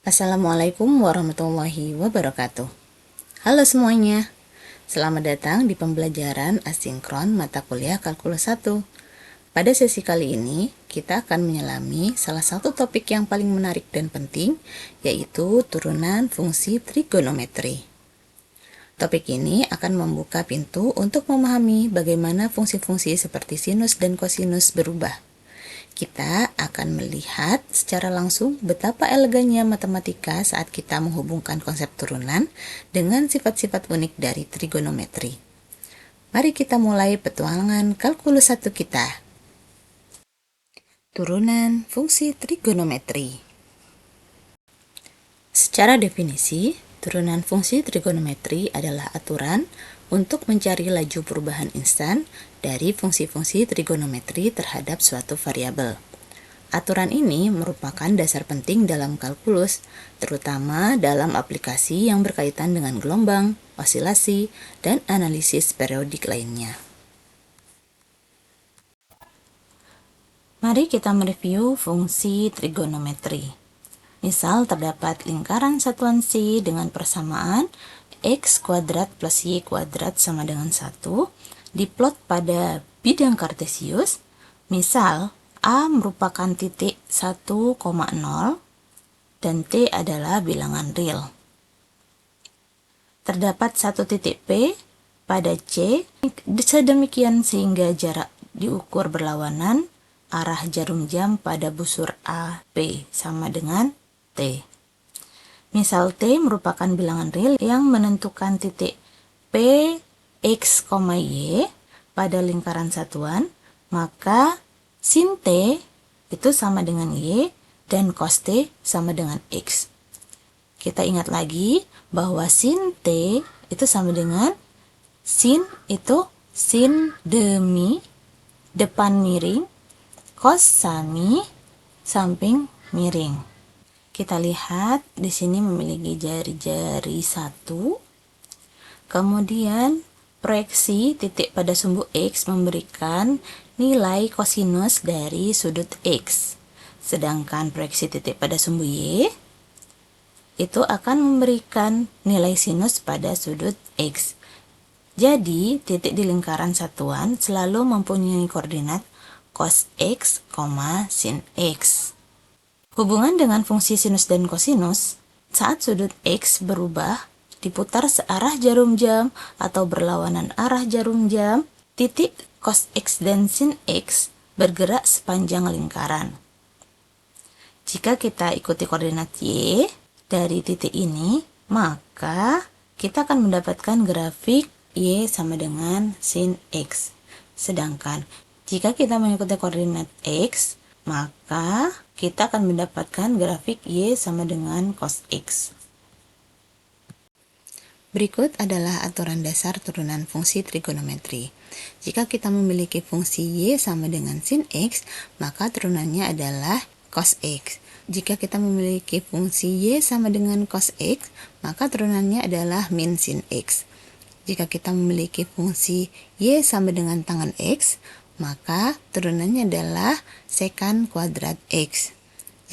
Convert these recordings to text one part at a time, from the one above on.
Assalamualaikum warahmatullahi wabarakatuh. Halo semuanya, selamat datang di pembelajaran asinkron mata kuliah Kalkulus 1. Pada sesi kali ini, kita akan menyelami salah satu topik yang paling menarik dan penting, yaitu turunan fungsi trigonometri. Topik ini akan membuka pintu untuk memahami bagaimana fungsi-fungsi seperti sinus dan kosinus berubah. Kita akan melihat secara langsung betapa elegannya matematika saat kita menghubungkan konsep turunan dengan sifat-sifat unik dari trigonometri. Mari kita mulai petualangan kalkulus 1 kita. Turunan fungsi trigonometri. Secara definisi, turunan fungsi trigonometri adalah aturan untuk mencari laju perubahan instan dari fungsi-fungsi trigonometri terhadap suatu variabel. Aturan ini merupakan dasar penting dalam kalkulus, terutama dalam aplikasi yang berkaitan dengan gelombang, osilasi, dan analisis periodik lainnya. Mari kita mereview fungsi trigonometri. Misal terdapat lingkaran satuan C dengan persamaan x kuadrat plus y kuadrat sama dengan 1, diplot pada bidang kartesius. Misal A merupakan titik 1,0 dan T adalah bilangan real. Terdapat satu titik P pada C sedemikian sehingga jarak diukur berlawanan arah jarum jam pada busur A, P sama dengan T. Misal T merupakan bilangan real yang menentukan titik P, X, Y pada lingkaran satuan, maka sin T itu sama dengan Y dan cos T sama dengan X. Kita ingat lagi bahwa sin T itu sama dengan sin itu sin demi depan miring, cos sami samping miring. Kita lihat di sini memiliki jari-jari 1. Kemudian proyeksi titik pada sumbu X memberikan nilai kosinus dari sudut X. Sedangkan proyeksi titik pada sumbu Y itu akan memberikan nilai sinus pada sudut X. Jadi, titik di lingkaran satuan selalu mempunyai koordinat cos X, sin X. Hubungan dengan fungsi sinus dan kosinus, saat sudut X berubah, diputar searah jarum jam atau berlawanan arah jarum jam, titik cos X dan sin X bergerak sepanjang lingkaran. Jika kita ikuti koordinat Y dari titik ini, maka kita akan mendapatkan grafik Y sama dengan sin X. Sedangkan jika kita mengikuti koordinat X, maka kita akan mendapatkan grafik Y sama dengan cos X. Berikut adalah aturan dasar turunan fungsi trigonometri. Jika kita memiliki fungsi Y sama dengan sin X, maka turunannya adalah cos X. Jika kita memiliki fungsi Y sama dengan cos X, maka turunannya adalah min sin X. Jika kita memiliki fungsi Y sama dengan tangan X, maka turunannya adalah sekan kuadrat X.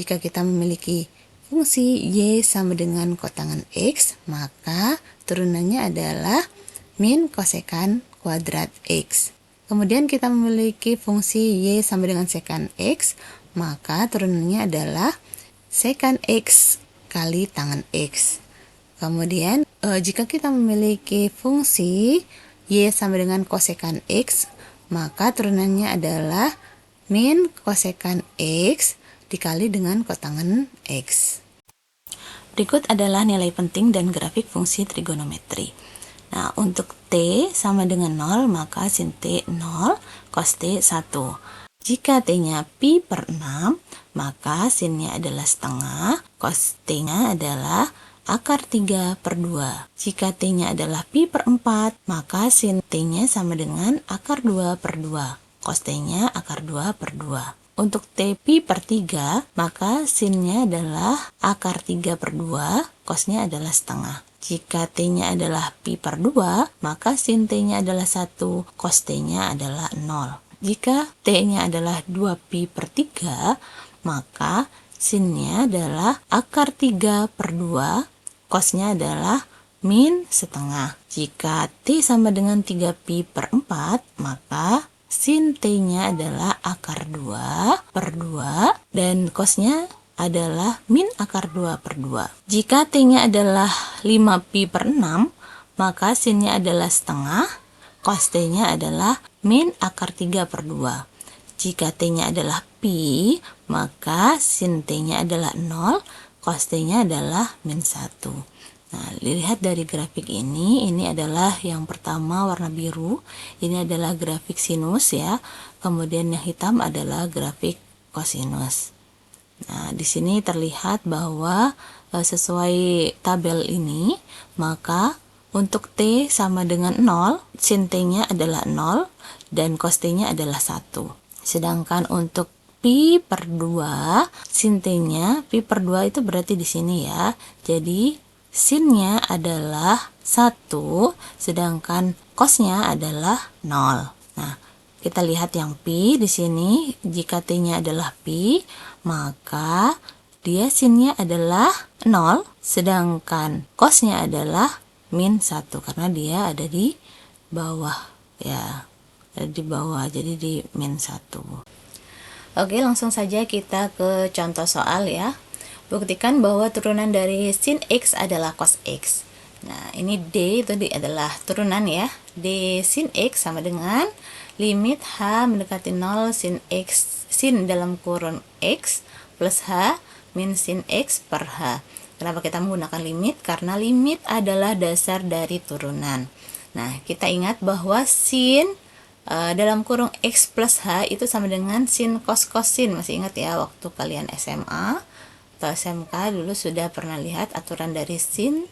Jika kita memiliki fungsi Y sama dengan kotangan X, maka turunannya adalah min kosekan kuadrat X. Kemudian kita memiliki fungsi Y sama dengan sekan X, maka turunannya adalah sekan X kali tangan X. Kemudian jika kita memiliki fungsi Y sama dengan kosekan X, maka turunannya adalah min kosekan X dikali dengan kotangan X. Berikut adalah nilai penting dan grafik fungsi trigonometri. Nah, untuk T sama dengan 0, maka sin T 0, cos T 1. Jika T-nya pi per 6, maka sinnya adalah setengah, cos T-nya adalah akar 3 per 2. Jika T-nya adalah pi per 4, maka sin T-nya sama dengan akar 2 per 2. Cos T-nya akar 2 per 2. Untuk T pi per 3, maka sinnya adalah akar 3 per 2, cosnya adalah setengah. Jika T-nya adalah pi per 2, maka sin T-nya adalah 1, cos T-nya adalah 0. Jika T-nya adalah 2 pi per 3, maka sinnya adalah akar 3/2, cosnya adalah min setengah. Jika T sama dengan 3pi/4, maka sin T-nya adalah akar 2/2 dan cosnya adalah min akar 2/2. Jika T-nya adalah 5pi/6, maka sinnya adalah setengah, cos T-nya adalah min akar 3/2. Jika T-nya adalah pi, maka sin T-nya adalah 0, cos T-nya adalah min 1. Nah, lihat dari grafik ini adalah yang pertama warna biru, ini adalah grafik sinus ya. Kemudian yang hitam adalah grafik kosinus. Nah, di sini terlihat bahwa sesuai tabel ini, maka untuk T sama dengan 0, sin T-nya adalah 0 dan cos T-nya adalah 1. Sedangkan untuk pi/2, sin T-nya pi/2 itu berarti di sini ya. Jadi sinnya adalah 1, sedangkan cosnya adalah 0. Nah, kita lihat yang pi di sini, jika T-nya adalah pi, maka dia sinnya adalah 0, sedangkan cosnya adalah min 1 karena dia ada di bawah ya. Ada di bawah, jadi di min 1. Oke, langsung saja kita ke contoh soal ya. Buktikan bahwa turunan dari sin X adalah cos X. Nah, ini D itu adalah turunan ya. D sin X sama dengan limit H mendekati 0 sin X, sin dalam kurung X plus H min sin X per H. Kenapa kita menggunakan limit? Karena limit adalah dasar dari turunan. Nah, kita ingat bahwa sin dalam kurung X plus H itu sama dengan sin cos sin. Masih ingat ya waktu kalian SMA atau SMK dulu sudah pernah lihat aturan dari sin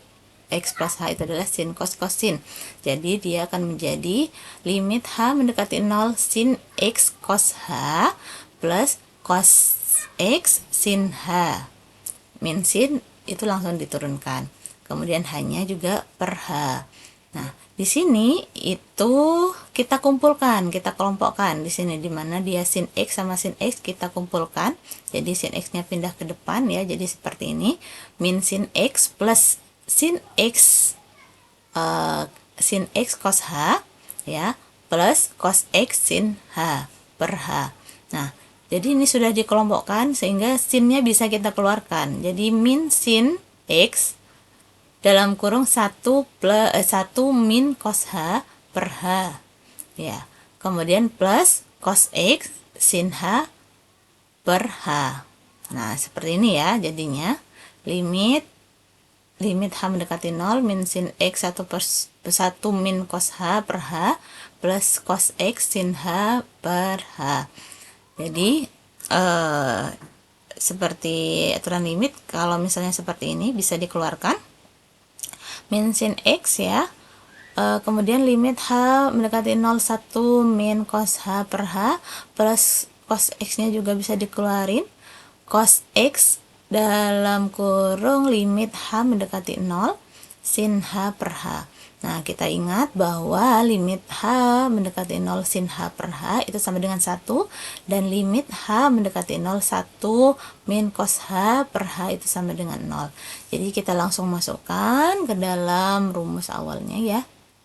X plus H itu adalah sin cos sin. Jadi dia akan menjadi limit H mendekati 0 sin X cos H plus cos X sin H. Min sin itu langsung diturunkan. Kemudian H-nya juga per H. Nah, di sini itu kita kumpulkan, kita kelompokkan di sini di mana dia sin X sama sin X kita kumpulkan. Jadi sin X-nya pindah ke depan ya. Jadi seperti ini, min sin X plus sin X cos H ya plus cos X sin H per H. Nah, jadi ini sudah dikelompokkan sehingga sinnya bisa kita keluarkan. Jadi min sin X dalam kurung 1 min cos H per H ya. Kemudian plus cos X sin H per H. Nah, seperti ini ya jadinya. Limit H mendekati 0 min sin X 1 min cos H per H plus cos X sin H per H. Jadi seperti aturan limit, kalau misalnya seperti ini bisa dikeluarkan min sin X ya. Kemudian limit H mendekati 0 1 min cos H per H plus cos X-nya juga bisa dikeluarin. Cos X dalam kurung limit H mendekati 0 sin H per H. Nah, kita ingat bahwa limit H mendekati 0 sin H per H itu sama dengan 1 dan limit H mendekati 0 1 min cos H per H itu sama dengan 0. Jadi kita langsung masukkan ke dalam rumus awalnya ya.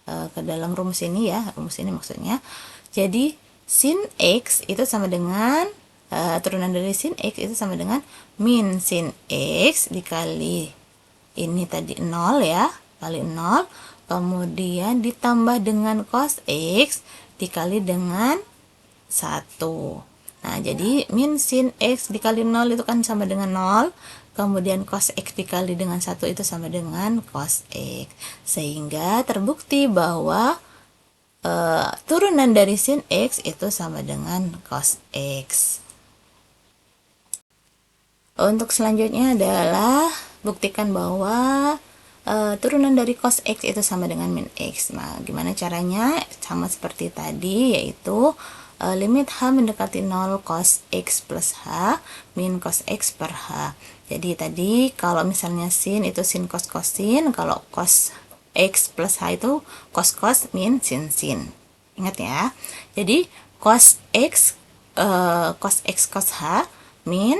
Ke dalam rumus ini ya, rumus ini maksudnya. Jadi sin X itu sama dengan turunan dari sin X itu sama dengan min sin X dikali ini tadi 0 ya, kali 0, kemudian ditambah dengan cos X dikali dengan 1. Nah, jadi min sin X dikali 0 itu kan sama dengan 0, kemudian cos X dikali dengan 1 itu sama dengan cos X. Sehingga terbukti bahwa turunan dari sin X itu sama dengan cos X. Untuk selanjutnya adalah buktikan bahwa turunan dari cos X itu sama dengan min X. Nah, gimana caranya? Sama seperti tadi, yaitu limit H mendekati 0 cos X plus H min cos X per H. Jadi tadi kalau misalnya sin itu sin cos sin, kalau cos X plus H itu cos min sin. Ingat ya. Jadi cos X cos H min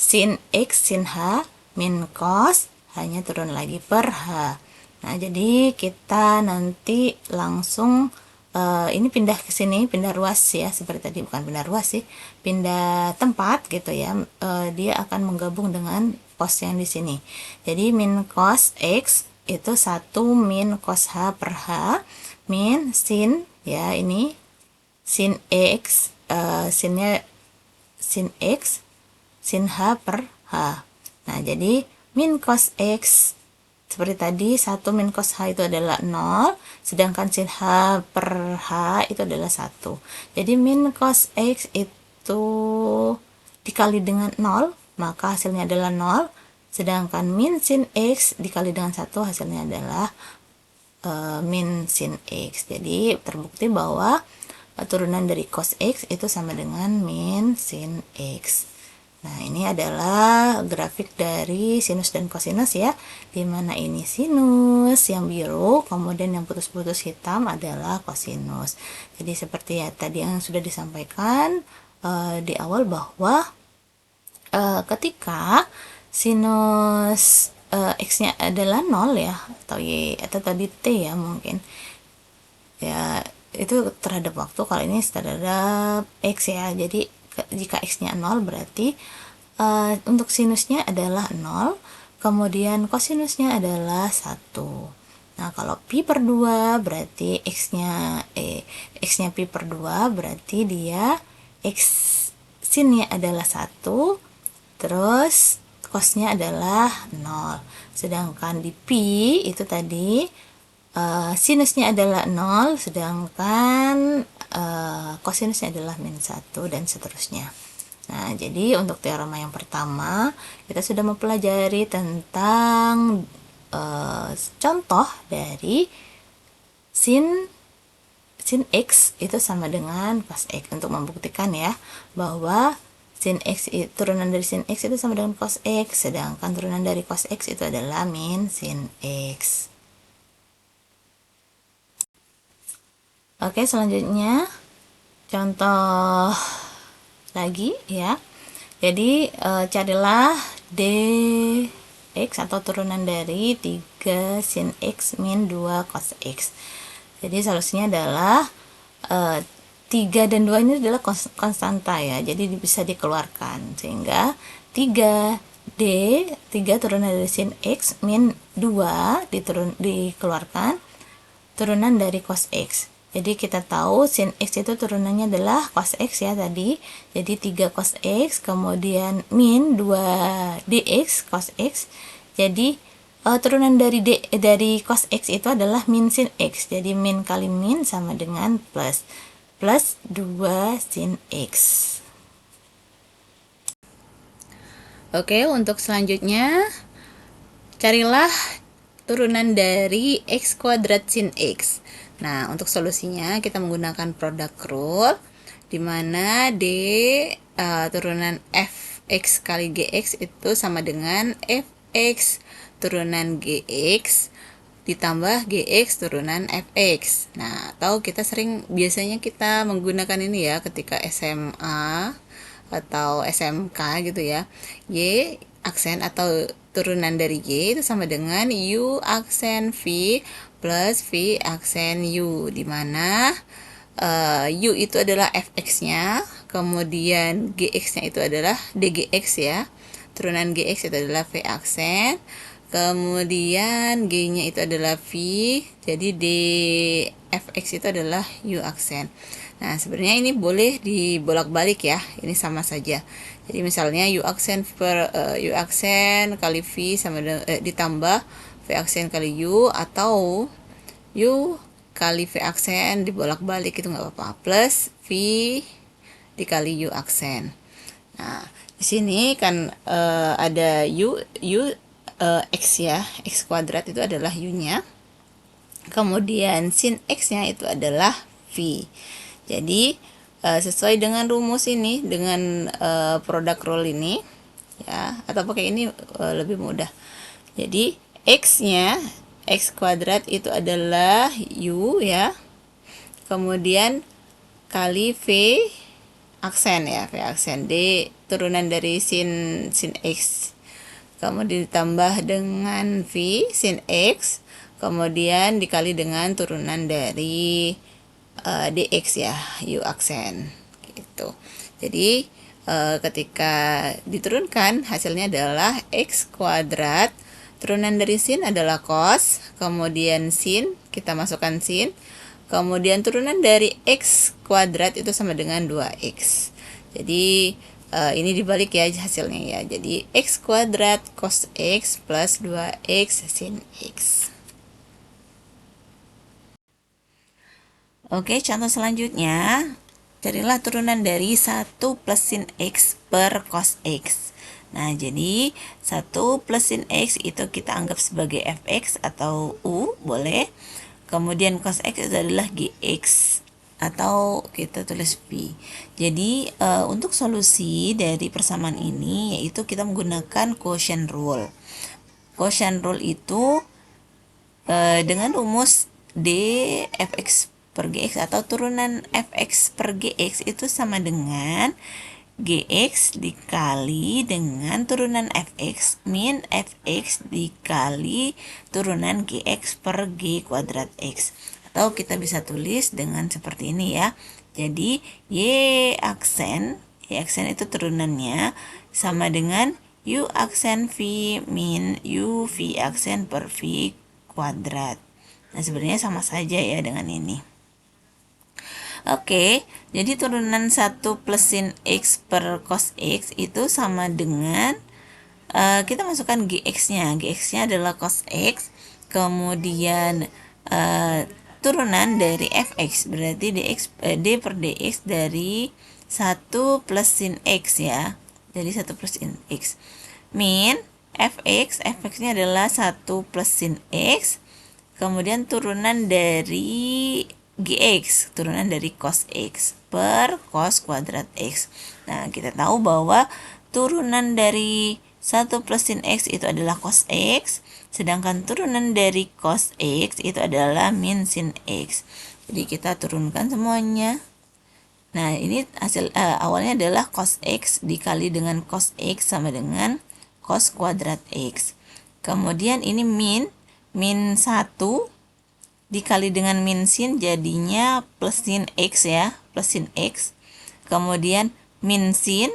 sin X sin H min cos hanya turun lagi per H. Nah, jadi kita nanti langsung ini pindah ke sini, pindah ruas ya, seperti tadi, bukan pindah ruas sih, pindah tempat gitu ya. Dia akan menggabung dengan cos yang di sini. Jadi min cos X itu 1 min cos H per H min sin ya, ini sin X, sinnya sin X sin H per H. Nah, jadi min cos X seperti tadi, 1 min cos H itu adalah 0, sedangkan sin H per H itu adalah 1. Jadi min cos X itu dikali dengan 0, maka hasilnya adalah 0, sedangkan min sin X dikali dengan 1 hasilnya adalah min sin X. Jadi terbukti bahwa turunan dari cos X itu sama dengan min sin X. Nah, ini adalah grafik dari sinus dan kosinus ya, dimana ini sinus yang biru, kemudian yang putus-putus hitam adalah kosinus. Jadi seperti ya tadi yang sudah disampaikan di awal, bahwa ketika sinus X-nya adalah 0 ya, atau Y, atau tadi T ya mungkin, ya itu terhadap waktu, kalau ini terhadap X ya. Jadi jika X-nya 0 berarti untuk sinusnya adalah 0, kemudian kosinusnya adalah 1. Nah, kalau pi per 2 berarti X-nya pi per 2 berarti dia X sinnya adalah 1, terus cosnya adalah 0. Sedangkan di pi itu tadi sinusnya adalah 0, sedangkan kosinusnya adalah min 1, dan seterusnya. Nah, jadi untuk teorema yang pertama kita sudah mempelajari tentang contoh dari sin X itu sama dengan cos X, untuk membuktikan ya bahwa sin X, turunan dari sin X itu sama dengan cos X, sedangkan turunan dari cos X itu adalah min sin X. Oke, selanjutnya contoh lagi ya. Jadi carilah dx atau turunan dari 3 sin X min 2 cos X. Jadi solusinya adalah 3 dan 2 ini adalah konstanta ya, jadi bisa dikeluarkan, sehingga 3 turunan dari sin X min 2 dikeluarkan turunan dari cos X. Jadi kita tahu sin X itu turunannya adalah cos X ya tadi. Jadi 3 cos X, kemudian min 2 dx cos X. Jadi turunan dari cos X itu adalah min sin X. Jadi min kali min sama dengan plus 2 sin X. Oke, untuk selanjutnya carilah turunan dari x kuadrat sin X. Nah, untuk solusinya kita menggunakan product rule, di mana turunan fx kali gx itu sama dengan fx turunan gx ditambah gx turunan fx. Nah, atau biasanya kita menggunakan ini ya ketika SMA atau SMK gitu ya. Y aksen atau turunan dari Y itu sama dengan U aksen V plus V aksen U, dimana U itu adalah fx-nya, kemudian gx-nya itu adalah dgx ya, turunan gx itu adalah V aksen, kemudian G-nya itu adalah V, jadi dfx itu adalah U aksen. Nah, sebenarnya ini boleh dibolak-balik ya, ini sama saja. Jadi misalnya U aksen kali V sama ditambah V aksen kali U, atau U kali V aksen dibolak-balik, itu nggak apa-apa, plus V dikali U aksen. Nah, di sini kan ada X ya, X kuadrat itu adalah U-nya, kemudian sin X-nya itu adalah V. Jadi sesuai dengan rumus ini, dengan product rule ini ya, atau pakai ini lebih mudah. Jadi X-nya, X kuadrat itu adalah U ya, kemudian kali V aksen ya, V aksen turunan dari sin X, kemudian ditambah dengan V sin X, kemudian dikali dengan turunan dari dx ya, U aksen gitu. Jadi ketika diturunkan hasilnya adalah X kuadrat, turunan dari sin adalah cos, kemudian sin, kita masukkan sin, kemudian turunan dari X kuadrat itu sama dengan 2X. Jadi ini dibalik ya hasilnya ya. Jadi X kuadrat cos X plus 2X sin X. Oke, contoh selanjutnya, carilah turunan dari 1 plus sin X per cos X. Nah, jadi 1 plus sin X itu kita anggap sebagai fx atau u, boleh. Kemudian cos X itu adalah gx atau kita tulis p. Jadi, untuk solusi dari persamaan ini yaitu kita menggunakan quotient rule. Quotient rule itu dengan rumus d fx per gx atau turunan fx per gx itu sama dengan gx dikali dengan turunan fx min fx dikali turunan gx per g kuadrat x. Atau kita bisa tulis dengan seperti ini ya. Jadi y aksen itu turunannya sama dengan u aksen v min u v aksen per v kuadrat. Nah, sebenarnya sama saja ya dengan ini. Oke, jadi turunan 1 plus sin X per cos X itu sama dengan kita masukkan GX-nya. GX-nya adalah cos X, kemudian turunan dari Fx, berarti D per dx dari 1 plus sin X ya. Jadi 1 plus sin X. Min Fx-nya adalah 1 plus sin X, kemudian turunan dari Gx, turunan dari cos X per cos kuadrat X. Nah, kita tahu bahwa turunan dari 1 plus sin X itu adalah cos X, sedangkan turunan dari cos X itu adalah min sin X. Jadi kita turunkan semuanya. Nah, ini hasil awalnya adalah cos X dikali dengan cos X sama dengan cos kuadrat X. Kemudian ini min 1 dikali dengan min sin jadinya plus sin X ya, plus sin X. Kemudian min sin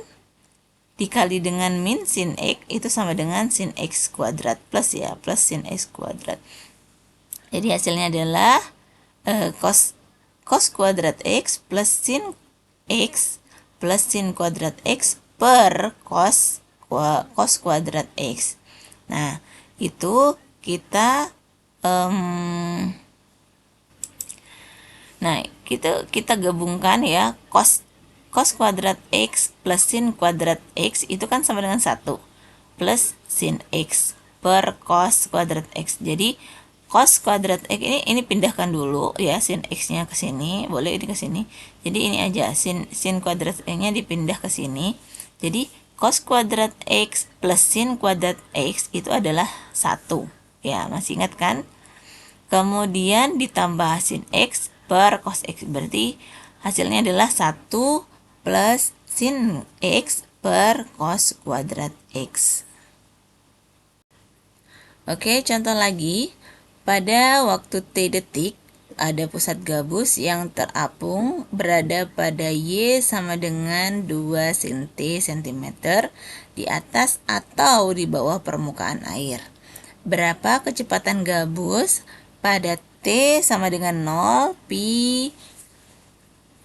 dikali dengan min sin X itu sama dengan sin X kuadrat plus ya, plus sin X kuadrat. Jadi hasilnya adalah cos kuadrat X plus sin X plus sin kuadrat X per cos kuadrat X. Nah, itu kita kita gabungkan ya, cos kuadrat X plus sin kuadrat X itu kan sama dengan 1 plus sin X per cos kuadrat X. Jadi cos kuadrat X ini pindahkan dulu ya, sin X-nya ke sini, boleh ini ke sini. Jadi ini aja sin kuadrat X-nya dipindah ke sini. Jadi cos kuadrat X plus sin kuadrat X itu adalah 1. Ya, masih ingat kan? Kemudian ditambah sin X per cos X, berarti hasilnya adalah 1 plus sin X per cos kuadrat X. Oke, contoh lagi. Pada waktu T detik, ada pusat gabus yang terapung berada pada Y sama dengan 2 sin T cm di atas atau di bawah permukaan air. Berapa kecepatan gabus pada T sama dengan 0, pi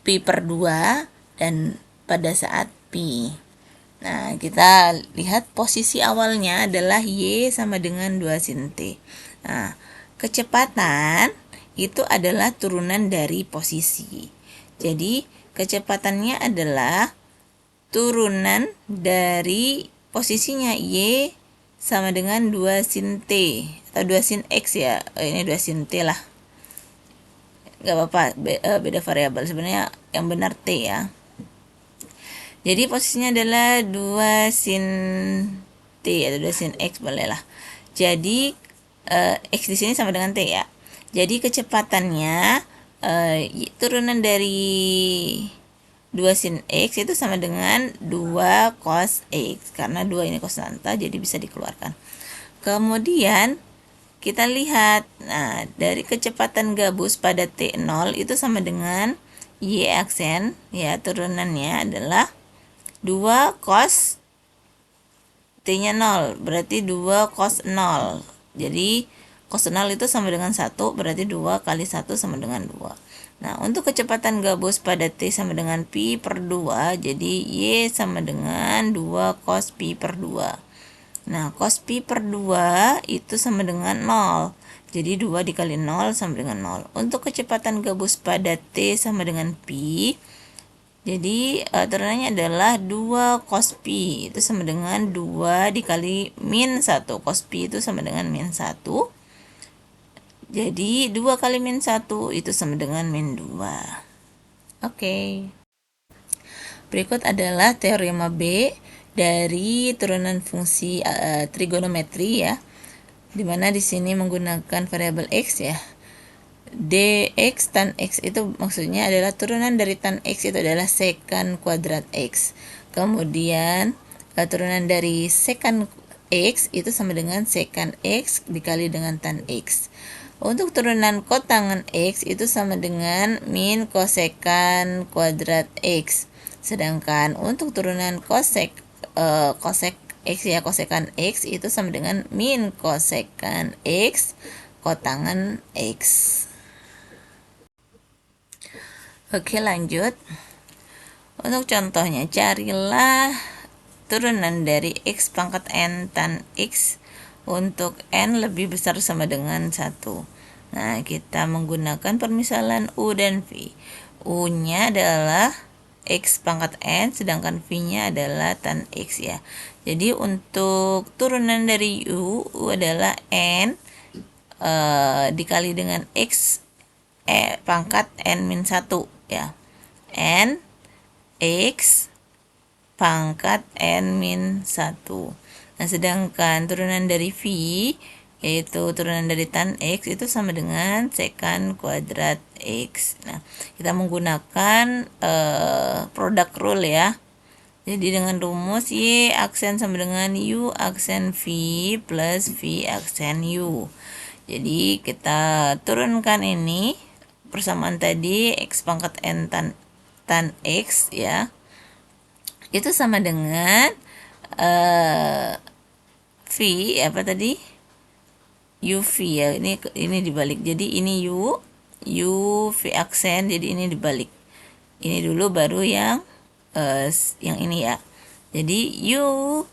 per 2, dan pada saat pi. Nah, kita lihat posisi awalnya adalah Y sama dengan 2 sin T. Nah, kecepatan itu adalah turunan dari posisi. Jadi, kecepatannya adalah turunan dari posisinya Y sama dengan 2 sin T atau 2 sin X ya. Ini 2 sin T lah. Gak apa-apa, beda variabel. Sebenarnya yang benar T ya. Jadi posisinya adalah 2 sin T atau 2 sin X, boleh lah. Jadi X di sini sama dengan T ya. Jadi kecepatannya turunan dari 2 sin X itu sama dengan 2 cos X. Karena 2 ini konstanta, jadi bisa dikeluarkan. Kemudian kita lihat, nah dari kecepatan gabus pada T0 itu sama dengan Y aksen, ya turunannya adalah 2 cos T-nya 0, berarti 2 cos 0. Jadi cos 0 itu sama dengan 1, berarti 2 kali 1 sama dengan 2. Nah, untuk kecepatan gabus pada T sama dengan pi per 2, jadi Y sama dengan 2 cos pi per 2. Nah, cos pi per 2 itu sama dengan 0. Jadi 2 dikali 0 sama dengan 0. Untuk kecepatan gabus pada T sama dengan pi, jadi turunannya adalah 2 cos pi itu sama dengan 2 dikali min 1. Cos pi itu sama dengan min 1. Jadi 2 kali min 1 itu sama dengan min 2. Oke. Berikut adalah teorema B dari turunan fungsi trigonometri ya. Dimana di sini menggunakan variabel X ya. dx tan X itu maksudnya adalah turunan dari tan X itu adalah secant kuadrat X. Kemudian turunan dari secant X itu sama dengan secant X dikali dengan tan X. Untuk turunan kotangan X itu sama dengan min kosekan kuadrat X. Sedangkan untuk turunan kosek X ya, kosekan X itu sama dengan min kosekan X kotangan X. Oke, lanjut. Untuk contohnya, carilah turunan dari X pangkat N tan X untuk N lebih besar sama dengan 1. Nah, kita menggunakan permisalan U dan V. U-nya adalah X pangkat N, sedangkan V-nya adalah tan X ya. Jadi, untuk turunan dari U adalah N dikali dengan X pangkat N-1 ya. N X pangkat N-1. Nah, sedangkan turunan dari V yaitu turunan dari tan X itu sama dengan secant kuadrat X. Nah, kita menggunakan product rule ya. Jadi dengan rumus Y aksen sama dengan U aksen V plus V aksen U. Jadi kita turunkan ini persamaan tadi X pangkat N tan X ya, itu sama dengan V apa tadi, UV ya, ini dibalik, jadi ini V aksen, jadi ini dibalik, ini dulu baru yang ini ya. Jadi U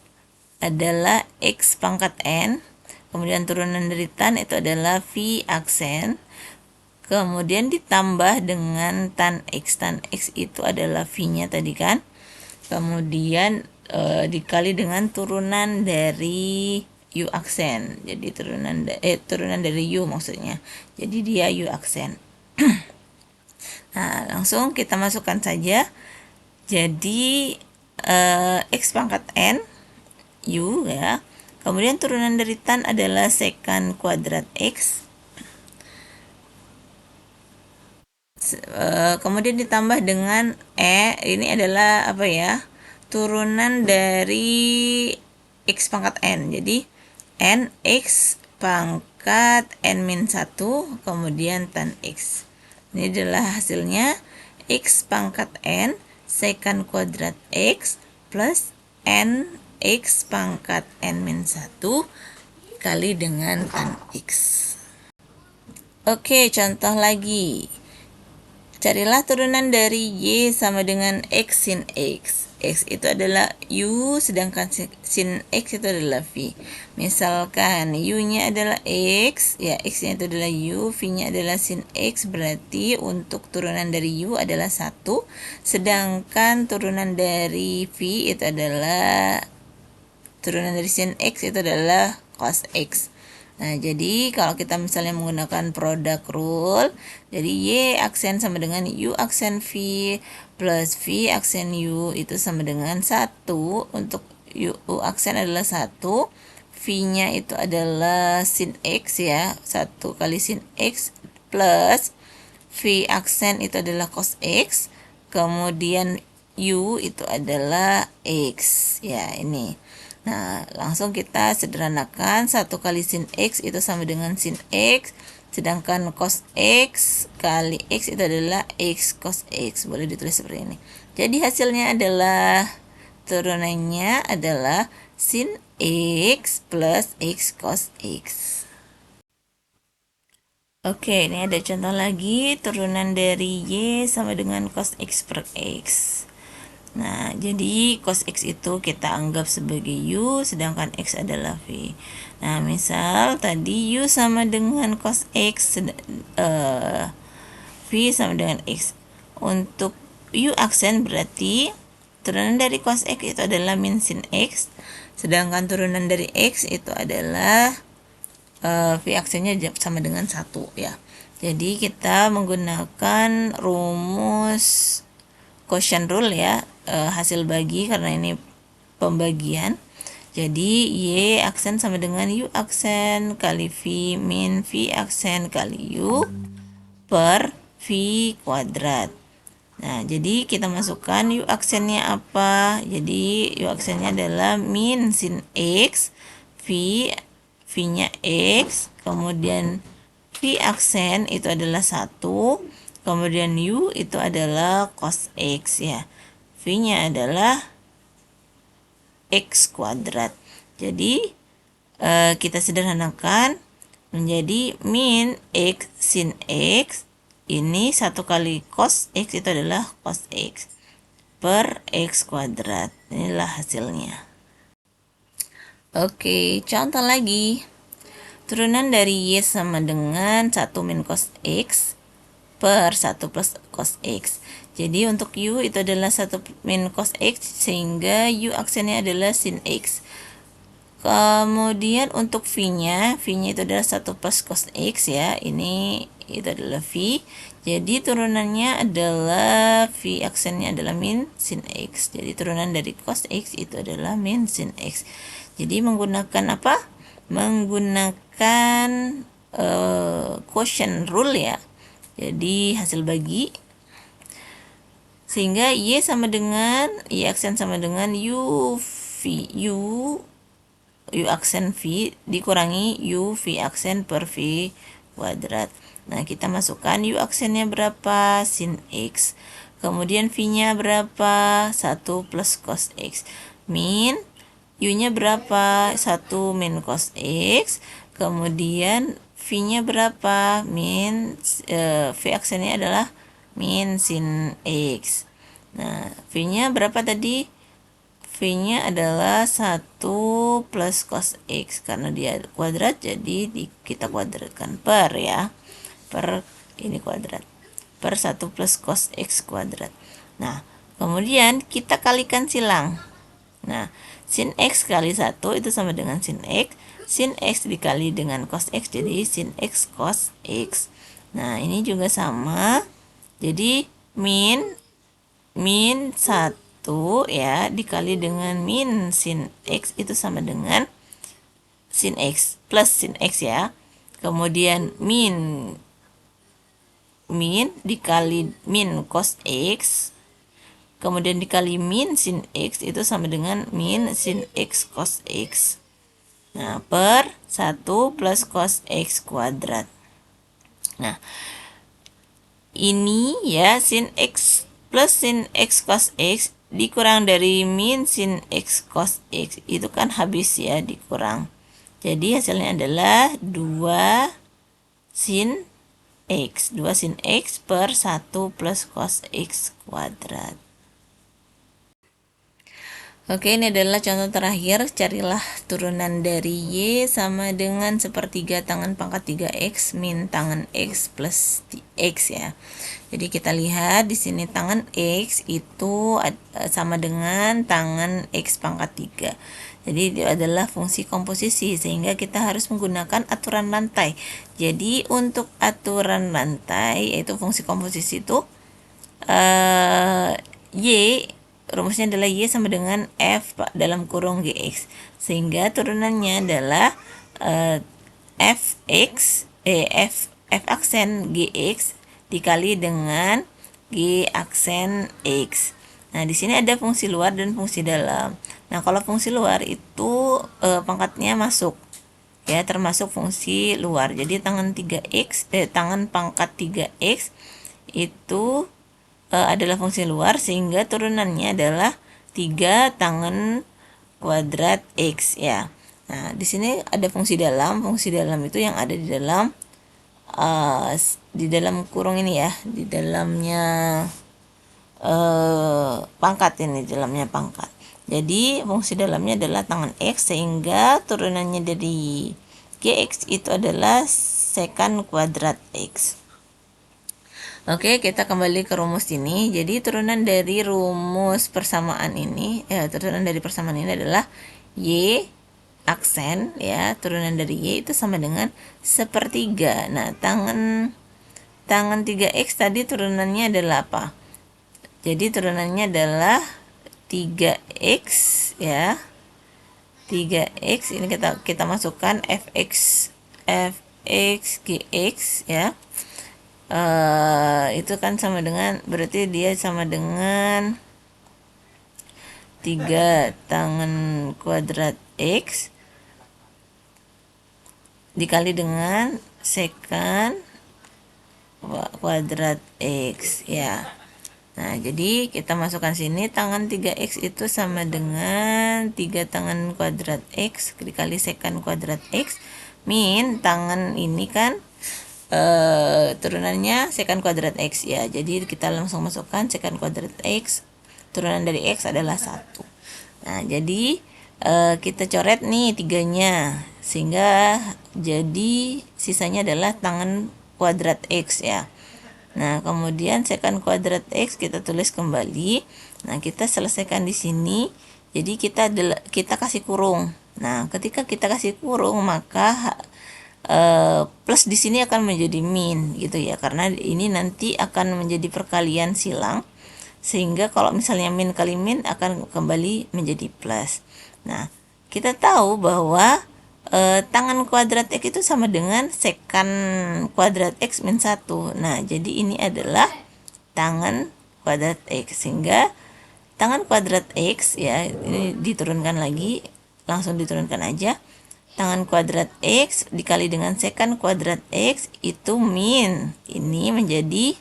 adalah X pangkat N, kemudian turunan dari tan itu adalah V aksen, kemudian ditambah dengan tan X. Tan X itu adalah V-nya tadi kan. Kemudian dikali dengan turunan dari U aksen. Jadi turunan dari U maksudnya. Jadi dia U aksen. Nah, langsung kita masukkan saja. Jadi X pangkat N U ya. Kemudian turunan dari tan adalah secant kuadrat X. Kemudian ditambah dengan ini adalah apa ya, turunan dari X pangkat N. Jadi N X pangkat N-1 kemudian tan X. Ini adalah hasilnya X pangkat N secant kuadrat X plus N X pangkat N-1 kali dengan tan X. Oke, contoh lagi. Carilah turunan dari Y sama dengan X sin X. X itu adalah U, sedangkan sin X itu adalah V. Misalkan U-nya adalah X, ya X-nya itu adalah U, V-nya adalah sin X, berarti untuk turunan dari U adalah 1, sedangkan turunan dari V itu adalah, turunan dari sin X itu adalah cos X. Nah, jadi kalau kita misalnya menggunakan product rule, jadi Y aksen sama dengan U aksen V plus V aksen U itu sama dengan 1. Untuk U aksen adalah 1, V-nya itu adalah sin X ya, 1 kali sin X plus V aksen itu adalah cos X kemudian U itu adalah X. Ya, ini. Nah, langsung kita sederhanakan. 1 kali sin X itu sama dengan sin X. Sedangkan cos X kali X itu adalah X cos X. Boleh ditulis seperti ini. Jadi hasilnya adalah, turunannya adalah sin X plus X cos X. Oke, ini ada contoh lagi. Turunan dari Y sama dengan cos X per X. Nah, jadi cos X itu kita anggap sebagai U, sedangkan X adalah V. Nah, misal tadi U sama dengan cos X, V sama dengan X. Untuk U aksen berarti turunan dari cos X itu adalah min sin X, sedangkan turunan dari X itu adalah V aksennya sama dengan 1 ya. Jadi kita menggunakan rumus quotient rule ya, hasil bagi karena ini pembagian. Jadi Y aksen sama dengan U aksen kali V min V aksen kali U per V kuadrat. Nah, jadi kita masukkan U aksennya apa? Jadi U aksennya adalah min sin X, V-nya X, kemudian V aksen itu adalah 1, kemudian U itu adalah cos X ya. V-nya adalah X kuadrat. Jadi kita sederhanakan menjadi min X sin X. Ini 1 kali cos X itu adalah cos X per X kuadrat. Inilah hasilnya. Oke, contoh lagi. Turunan dari Y sama dengan 1 min cos X per 1 plus cos X. Jadi untuk U itu adalah 1 min cos X, sehingga U aksennya adalah sin X. Kemudian untuk V-nya itu adalah 1 plus cos X ya. Ini itu adalah V. Jadi turunannya adalah V aksennya adalah min sin X. Jadi turunan dari cos X itu adalah min sin X. Jadi menggunakan apa? Menggunakan quotient rule ya. Jadi hasil bagi, sehingga Y sama dengan Y aksen sama dengan U aksen V dikurangi U V aksen per V kuadrat. Nah, kita masukkan U aksennya berapa? Sin X. Kemudian V-nya berapa? 1 plus cos X. Min U-nya berapa? 1 min cos X. Kemudian V-nya berapa? Min V aksennya adalah min sin X. Nah, V-nya berapa tadi? V-nya adalah 1 plus cos X. Karena dia kuadrat, jadi kita kuadratkan per ya. Per ini kuadrat. Per 1 plus cos X kuadrat. Nah, kemudian kita kalikan silang. Nah, sin X kali 1 itu sama dengan sin X. Sin X dikali dengan cos X, jadi sin X cos X. Nah, ini juga sama. Jadi min 1 ya dikali dengan min sin X itu sama dengan sin X plus sin X ya. Kemudian min dikali min cos X, kemudian dikali min sin X itu sama dengan min sin X cos X. Nah, per 1 plus cos X kuadrat. Nah, ini ya sin X plus sin X cos X dikurang dari min sin X cos X. Itu kan habis ya dikurang. Jadi hasilnya adalah 2 sin X. 2 sin X per 1 plus cos X kuadrat. Oke, ini adalah contoh terakhir. Carilah turunan dari Y sama dengan sepertiga tangan pangkat 3X min tangan X plus X ya. Jadi kita lihat di sini tangan X itu sama dengan tangan X pangkat 3. Jadi itu adalah fungsi komposisi, sehingga kita harus menggunakan aturan rantai. Jadi untuk aturan rantai, yaitu fungsi komposisi itu Y, rumusnya adalah Y sama dengan F dalam kurung GX, sehingga turunannya adalah F aksen GX dikali dengan G aksen X. Nah, di sini ada fungsi luar dan fungsi dalam. Nah, kalau fungsi luar itu pangkatnya masuk, ya, termasuk fungsi luar. Jadi tangan pangkat 3x itu adalah fungsi luar, sehingga turunannya adalah 3 tangan kuadrat x, ya. Nah, di sini ada fungsi dalam. Fungsi dalam itu yang ada di dalam kurung ini, ya, di dalamnya pangkat ini, dalamnya pangkat. Jadi fungsi dalamnya adalah tangan x, sehingga turunannya dari gx itu adalah secant kuadrat x. Oke, kita kembali ke rumus ini. Jadi turunan dari rumus persamaan ini, turunan dari persamaan ini adalah y aksen, ya, turunan dari y itu sama dengan sepertiga. Nah, tangan 3x tadi turunannya adalah apa? Jadi turunannya adalah 3x, ya. 3x ini kita masukkan fx gx, ya. Itu kan sama dengan, berarti dia sama dengan 3 tangan kuadrat x dikali dengan secant kuadrat x, ya. Nah, jadi kita masukkan sini tangan 3x itu sama dengan 3 tangan kuadrat x dikali secant kuadrat x min tangan ini kan turunannya secant kuadrat x, ya. Jadi kita langsung masukkan secant kuadrat x, turunan dari x adalah 1. Nah, jadi kita coret nih 3-nya, sehingga jadi sisanya adalah tangan kuadrat x, ya. Nah, kemudian secant kuadrat x kita tulis kembali. Nah, kita selesaikan di sini. Jadi kita kasih kurung. Nah, ketika kita kasih kurung, maka plus di sini akan menjadi min, gitu, ya, karena ini nanti akan menjadi perkalian silang, sehingga kalau misalnya min kali min akan kembali menjadi plus. Nah, kita tahu bahwa tangan kuadrat x itu sama dengan secant kuadrat x min 1. Nah, jadi ini adalah tangan kuadrat x, sehingga tangan kuadrat x, ya, ini diturunkan lagi, langsung diturunkan aja. Tangan kuadrat x dikali dengan secant kuadrat x itu min, ini menjadi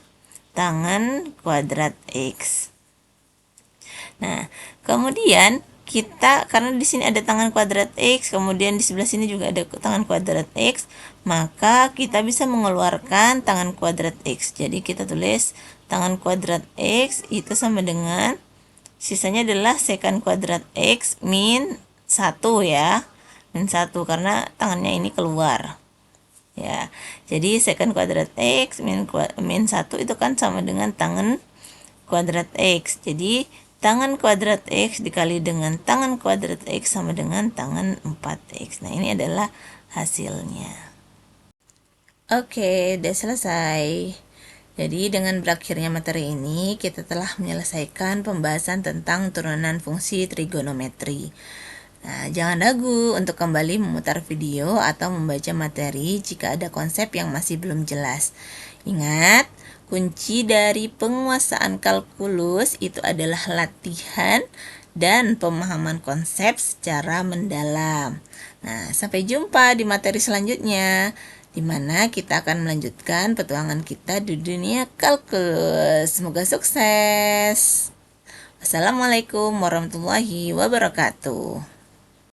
tangan kuadrat x. Nah, kemudian kita, karena di sini ada tangan kuadrat x, kemudian di sebelah sini juga ada tangan kuadrat x, maka kita bisa mengeluarkan tangan kuadrat x. Jadi kita tulis tangan kuadrat x itu sama dengan, sisanya adalah secant kuadrat x min 1, ya. Min 1 karena tangannya ini keluar, ya. Jadi secant kuadrat x min 1 itu kan sama dengan tangan kuadrat x. Jadi tangan kuadrat x dikali dengan tangan kuadrat x sama dengan tangan 4x. Nah, ini adalah hasilnya. Oke, udah selesai. Jadi dengan berakhirnya materi ini, kita telah menyelesaikan pembahasan tentang turunan fungsi trigonometri. Nah, jangan ragu untuk kembali memutar video atau membaca materi jika ada konsep yang masih belum jelas. Ingat, kunci dari penguasaan kalkulus itu adalah latihan dan pemahaman konsep secara mendalam. Nah, sampai jumpa di materi selanjutnya, di mana kita akan melanjutkan petualangan kita di dunia kalkulus. Semoga sukses. Wassalamualaikum warahmatullahi wabarakatuh.